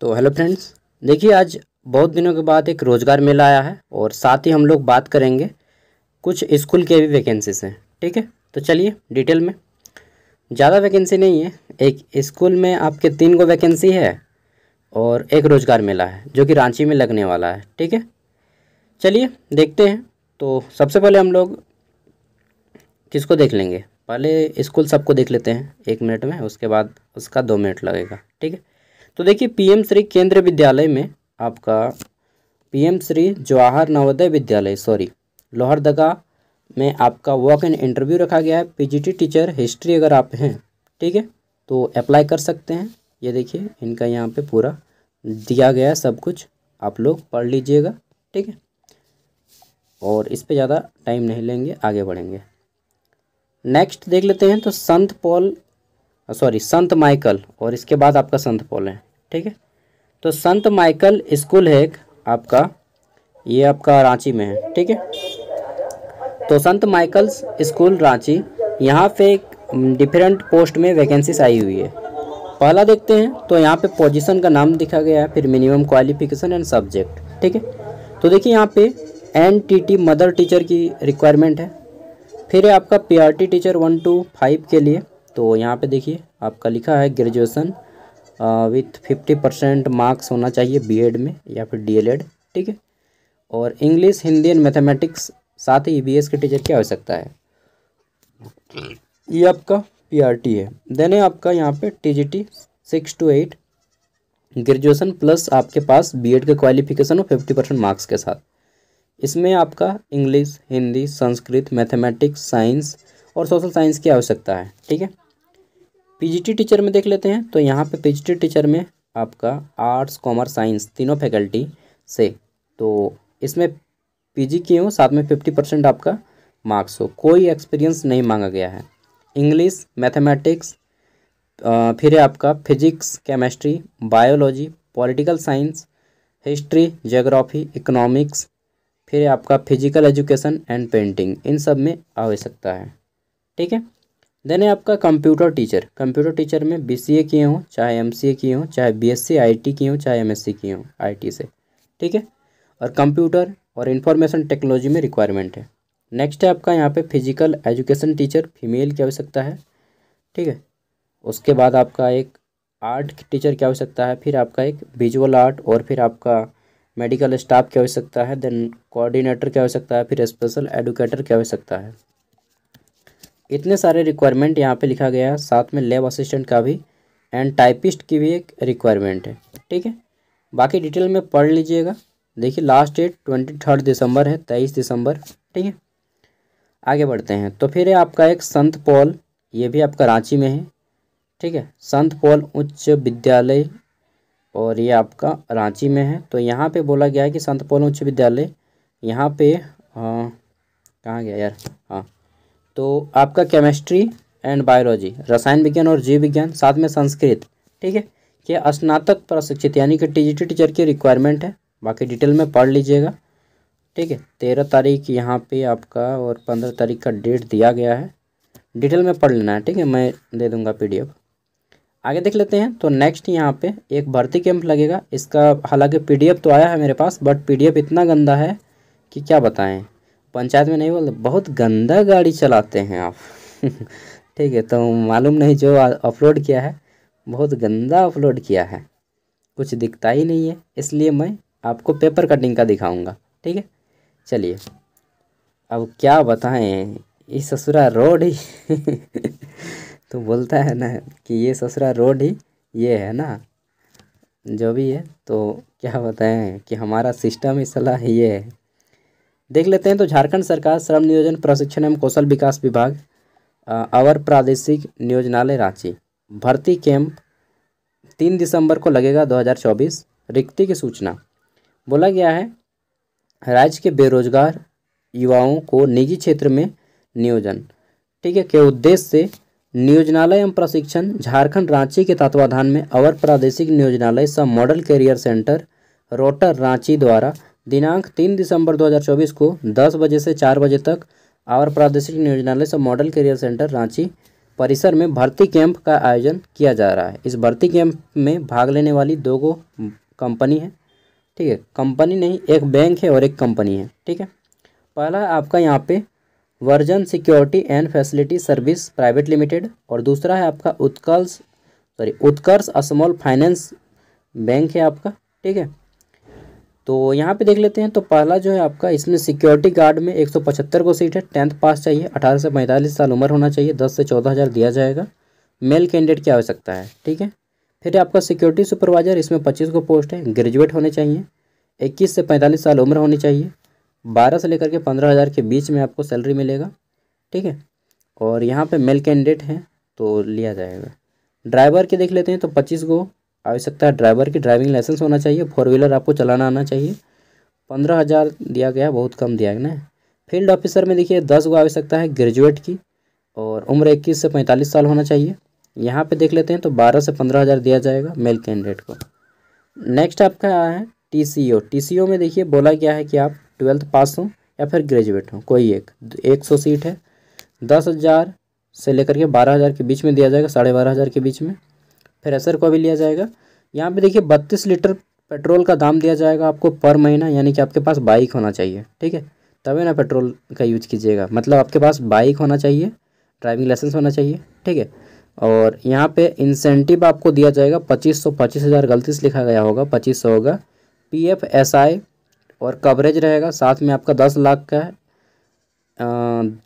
तो hello friends, देखिए आज बहुत दिनों के बाद एक रोज़गार मेला आया है और साथ ही हम लोग बात करेंगे कुछ स्कूल के भी वैकेंसीज हैं। ठीक है, तो चलिए डिटेल में। ज़्यादा वैकेंसी नहीं है, एक स्कूल में आपके 3 गो वैकेंसी है और एक रोज़गार मेला है जो कि रांची में लगने वाला है। ठीक है, चलिए देखते हैं। तो सबसे पहले हम लोग किसको देख लेंगे, पहले स्कूल सबको देख लेते हैं 1 मिनट में, उसके बाद उसका 2 मिनट लगेगा। ठीक है, तो देखिए पीएम श्री केंद्रीय विद्यालय में आपका पीएम श्री जवाहर नवोदय विद्यालय लोहरदगा में आपका वॉक इन इंटरव्यू रखा गया है। पीजीटी टीचर हिस्ट्री अगर आप हैं, ठीक है, तो अप्लाई कर सकते हैं। ये देखिए इनका यहाँ पे पूरा दिया गया है सब कुछ, आप लोग पढ़ लीजिएगा। ठीक है, और इस पे ज़्यादा टाइम नहीं लेंगे, आगे बढ़ेंगे। नेक्स्ट देख लेते हैं, तो संत माइकल और इसके बाद आपका संत पॉल है। ठीक है, तो संत माइकल स्कूल है एक आपका, ये आपका रांची में है। ठीक है, तो संत माइकल्स स्कूल रांची, यहाँ पे एक डिफरेंट पोस्ट में वैकेंसीज आई हुई है। पहला देखते हैं, तो यहाँ पे पोजीशन का नाम दिखा गया है, फिर मिनिमम क्वालिफिकेशन एंड सब्जेक्ट। ठीक है, तो देखिए यहाँ पे एनटीटी मदर टीचर की रिक्वायरमेंट है, फिर है आपका पीआरटी टीचर 1 to 5 के लिए। तो यहाँ पे देखिए आपका लिखा है ग्रेजुएशन विथ 50% मार्क्स होना चाहिए बीएड में या फिर डीएलएड। ठीक है, और इंग्लिश, हिंदी एंड मैथमेटिक्स, साथ ही ईवीएस के टीचर की आवश्यकता है। ये आपका पीआरटी है। देन है आपका यहाँ पे टीजीटी 6 to 8 ग्रेजुएशन प्लस आपके पास बीएड के क्वालिफिकेशन हो 50% मार्क्स के साथ। इसमें आपका English, Hindi, Sanskrit, mathematics, science और सोशल साइंस की आवश्यकता है। ठीक है, पीजीटी टीचर में देख लेते हैं, तो यहाँ पे पीजीटी टीचर में आपका आर्ट्स, कॉमर्स, साइंस तीनों फैकल्टी से, तो इसमें पीजी किए हो, साथ में 50% आपका मार्क्स हो, कोई एक्सपीरियंस नहीं मांगा गया है। इंग्लिश, मैथमेटिक्स, फिर है आपका physics, chemistry, biology, political science, history, geography, economics, फिर है आपका फिजिकल एजुकेशन एंड पेंटिंग, इन सब में आवश्यकता है। ठीक है, देन है आपका कंप्यूटर टीचर में बीसीए किए हों, चाहे एमसीए किए हों, चाहे बीएससी आईटी किए हों, चाहे एमएससी किए हों आईटी से। ठीक है, और कंप्यूटर और इंफॉर्मेशन टेक्नोलॉजी में रिक्वायरमेंट है। नेक्स्ट है आपका यहाँ पे फिजिकल एजुकेशन टीचर, फीमेल की आवश्यकता है। ठीक है, उसके बाद आपका एक आर्ट टीचर की आवश्यकता है, फिर आपका एक विजुअल आर्ट, और फिर आपका मेडिकल स्टाफ की आवश्यकता है, देन कोऑर्डिनेटर की आवश्यकता है, फिर स्पेशल एडुकेटर की आवश्यकता है। इतने सारे रिक्वायरमेंट यहाँ पे लिखा गया है, साथ में लैब असिस्टेंट का भी एंड टाइपिस्ट की भी एक रिक्वायरमेंट है। ठीक है, बाकी डिटेल में पढ़ लीजिएगा। देखिए लास्ट डेट 23 दिसंबर है, 23 दिसंबर। ठीक है, आगे बढ़ते हैं, तो फिर है आपका एक संत पॉल, ये भी आपका रांची में है। ठीक है, संत पॉल उच्च विद्यालय, और ये आपका रांची में है। तो यहाँ पे बोला गया है कि संत पॉल उच्च विद्यालय, यहाँ पे कहाँ गया यार, हाँ, तो आपका केमिस्ट्री एंड बायोलॉजी, रसायन विज्ञान और जीव विज्ञान, साथ में संस्कृत, ठीक है, कि स्नातक प्रशिक्षित यानी कि टीजीटी टीचर की रिक्वायरमेंट है। बाकी डिटेल में पढ़ लीजिएगा। ठीक है, 13 तारीख यहाँ पे आपका और 15 तारीख का डेट दिया गया है, डिटेल में पढ़ लेना है। ठीक है, मैं दे दूँगा पीडीएफ। आगे देख लेते हैं, तो नेक्स्ट यहाँ पे एक भर्ती कैंप लगेगा। इसका हालांकि पीडीएफ तो आया है मेरे पास, बट पीडीएफ इतना गंदा है कि क्या बताएं, पंचायत में नहीं बोलते, बहुत गंदा गाड़ी चलाते हैं आप। ठीक है, तो मालूम नहीं, जो अपलोड किया है बहुत गंदा अपलोड किया है, कुछ दिखता ही नहीं है, इसलिए मैं आपको पेपर कटिंग का दिखाऊंगा। ठीक है, चलिए अब क्या बताएं, ये ससुरा रोड ही तो बोलता है ना कि ये ससुरा रोड ही ये है ना, जो भी है, तो क्या बताएं कि हमारा सिस्टम ही सलाह ये है। देख लेते हैं, तो झारखंड सरकार श्रम नियोजन प्रशिक्षण एवं कौशल विकास विभाग अवर प्रादेशिक नियोजनालय रांची, भर्ती कैंप 3 दिसंबर को लगेगा 2024। रिक्ति की सूचना, बोला गया है राज्य के बेरोजगार युवाओं को निजी क्षेत्र में नियोजन, ठीक है, के उद्देश्य से नियोजनालय एवं प्रशिक्षण झारखंड रांची के तत्वाधान में अवर प्रादेशिक नियोजनालय सब मॉडल कैरियर सेंटर रोटर रांची द्वारा दिनांक 3 दिसंबर 2024 को 10 बजे से 4 बजे तक अवर प्रादेशिक नियोजनालय सब मॉडल कैरियर सेंटर रांची परिसर में भर्ती कैंप का आयोजन किया जा रहा है। इस भर्ती कैंप में भाग लेने वाली 2 कंपनी है, ठीक है, कंपनी नहीं, एक बैंक है और एक कंपनी है, ठीक है। पहला आपका यहाँ पे version security and facility service private limited और दूसरा है आपका उत्कर्ष स्मॉल फाइनेंस बैंक है आपका, ठीक है। तो यहाँ पे देख लेते हैं। तो पहला जो है आपका, इसमें सिक्योरिटी गार्ड में 175 को सीट है, 10th पास चाहिए, 18 से 45 साल उम्र होना चाहिए, 10 से 14 हज़ार दिया जाएगा, मेल कैंडिडेट की आवश्यकता है, ठीक है। फिर आपका सिक्योरिटी सुपरवाइजर, इसमें 25 को पोस्ट है, ग्रेजुएट होने चाहिए, 21 से 45 साल उम्र होनी चाहिए, 12 से लेकर के 15 हज़ार के बीच में आपको सैलरी मिलेगा, ठीक है। और यहाँ पे मेल कैंडिडेट हैं तो लिया जाएगा। ड्राइवर के देख लेते हैं। तो 25 को आवश्यकता है ड्राइवर की, ड्राइविंग लाइसेंस होना चाहिए, 4 व्हीलर आपको चलाना आना चाहिए, 15 हज़ार दिया गया, बहुत कम दिया गया ना। फील्ड ऑफिसर में देखिए 10 को आवश्यकता है ग्रेजुएट की और उम्र 21 से 45 साल होना चाहिए। यहाँ पे देख लेते हैं। तो 12 से 15 हज़ार दिया जाएगा मेल कैंडिडेट को। नेक्स्ट आपका है TCO। TCO में देखिए बोला गया है कि आप 12th पास हो या फिर ग्रेजुएट हो, कोई एक, 100 सीट है, 10,000 से लेकर के 12,000 के बीच में दिया जाएगा, 12,500 के बीच में। फ्रेशर को भी लिया जाएगा। यहाँ पे देखिए 32 लीटर पेट्रोल का दाम दिया जाएगा आपको पर महीना, यानी कि आपके पास बाइक होना चाहिए, ठीक है, तभी ना पेट्रोल का यूज कीजिएगा। मतलब आपके पास बाइक होना चाहिए, ड्राइविंग लाइसेंस होना चाहिए, ठीक है। और यहाँ पे इंसेंटिव आपको दिया जाएगा 25,000 गलती से लिखा गया होगा, 2500 होगा। PF SI और कवरेज रहेगा, साथ में आपका 10 लाख का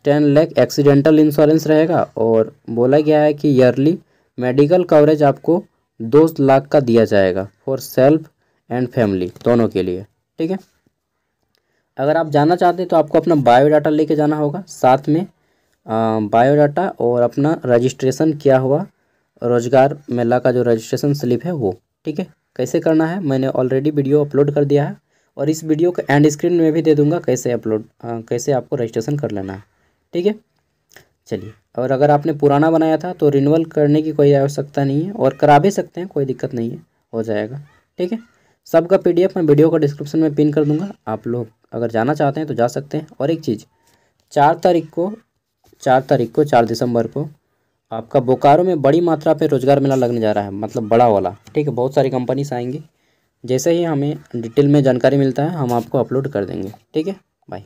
10 लाख एक्सीडेंटल इंश्योरेंस रहेगा। और बोला गया है कि ईयरली मेडिकल कवरेज आपको 2 लाख का दिया जाएगा फॉर सेल्फ एंड फैमिली दोनों के लिए, ठीक है। अगर आप जाना चाहते हैं तो आपको अपना बायोडाटा लेके जाना होगा, साथ में बायोडाटा और अपना रजिस्ट्रेशन किया हुआ रोजगार मेला का जो रजिस्ट्रेशन स्लिप है वो, ठीक है। कैसे करना है मैंने ऑलरेडी वीडियो अपलोड कर दिया है और इस वीडियो का एंड स्क्रीन में भी दे दूंगा कैसे आपको रजिस्ट्रेशन कर लेना है, ठीक है। चलिए, और अगर आपने पुराना बनाया था तो रिन्यूअल करने की कोई आवश्यकता नहीं है और करा भी सकते हैं, कोई दिक्कत नहीं है, हो जाएगा, ठीक है। सबका PDF मैं वीडियो को डिस्क्रिप्शन में पिन कर दूंगा, आप लोग अगर जाना चाहते हैं तो जा सकते हैं। और एक चीज़, 4 दिसंबर को आपका बोकारो में बड़ी मात्रा पे रोजगार मेला लगने जा रहा है, मतलब बड़ा वाला, ठीक है। बहुत सारी कंपनीज आएंगी, जैसे ही हमें डिटेल में जानकारी मिलता है हम आपको अपलोड कर देंगे, ठीक है। बाय।